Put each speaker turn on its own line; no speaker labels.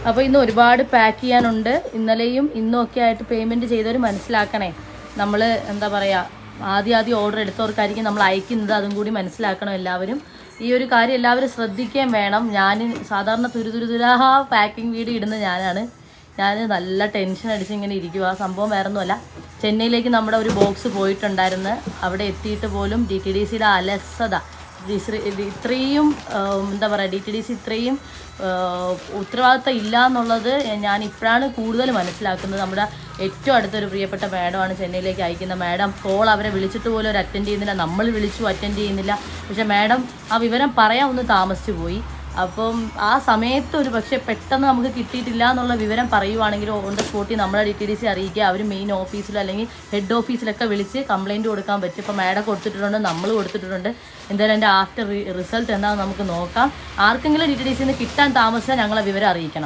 അപ്പോൾ ഇന്ന് ഒരുപാട് പാക്ക് ചെയ്യാനുണ്ട്. ഇന്നലെയും ഇന്നും ഒക്കെ ആയിട്ട് പേയ്മെൻറ്റ് ചെയ്തവർ മനസ്സിലാക്കണേ. നമ്മൾ എന്താ പറയുക, ആദ്യം ഓർഡർ എടുത്തവർക്കായിരിക്കും നമ്മൾ അയക്കുന്നത്. അതും കൂടി മനസ്സിലാക്കണം എല്ലാവരും. ഈ ഒരു കാര്യം എല്ലാവരും ശ്രദ്ധിക്കുകയും വേണം. ഞാൻ സാധാരണ തുരുതുരാ പാക്കിംഗ് വീഡിയോ ഇടുന്ന ഞാൻ നല്ല ടെൻഷൻ അടിച്ച് ഇങ്ങനെ ഇരിക്കുക. ആ സംഭവം വേറൊന്നുമല്ല, ചെന്നൈയിലേക്ക് നമ്മുടെ ഒരു ബോക്സ് പോയിട്ടുണ്ടായിരുന്നു. അവിടെ എത്തിയിട്ട് പോലും DTDCയുടെ അലസത, ഇത്രയും എന്താ പറയുക, DTDC ഇത്രയും ഉത്തരവാദിത്തം ഇല്ല എന്നുള്ളത് ഞാൻ ഇപ്പോഴാണ് കൂടുതൽ മനസ്സിലാക്കുന്നത്. നമ്മുടെ ഏറ്റവും അടുത്തൊരു പ്രിയപ്പെട്ട മാഡമാണ് ചെന്നൈയിലേക്ക് അയക്കുന്ന മാഡം. കോൾ അവരെ വിളിച്ചിട്ട് പോലും അവർ അറ്റൻഡ് ചെയ്യുന്നില്ല. നമ്മൾ വിളിച്ചു, അറ്റൻഡ് ചെയ്യുന്നില്ല. പക്ഷേ മാഡം ആ വിവരം പറയാൻ ഒന്ന് താമസിച്ചു പോയി. അപ്പം ആ സമയത്ത് ഒരു പക്ഷേ പെട്ടെന്ന് നമുക്ക് കിട്ടിയിട്ടില്ല എന്നുള്ള വിവരം പറയുവാണെങ്കിൽ ഓൺ ദ സ്പോട്ടിൽ നമ്മളെ DTDC അറിയിക്കുക. അവർ മെയിൻ ഓഫീസിലോ അല്ലെങ്കിൽ ഹെഡ് ഓഫീസിലൊക്കെ വിളിച്ച് കംപ്ലയിൻറ്റ് കൊടുക്കാൻ പറ്റും. ഇപ്പോൾ മാഡം കൊടുത്തിട്ടുണ്ട്, നമ്മൾ കൊടുത്തിട്ടുണ്ട്. എന്തായാലും എൻ്റെ ആഫ്റ്റർ റിസൾട്ട് എന്താണെന്ന് നമുക്ക് നോക്കാം. ആർക്കെങ്കിലും DTDCന്ന് കിട്ടാൻ താമസിച്ചാൽ ഞങ്ങളെ വിവരം അറിയിക്കണം.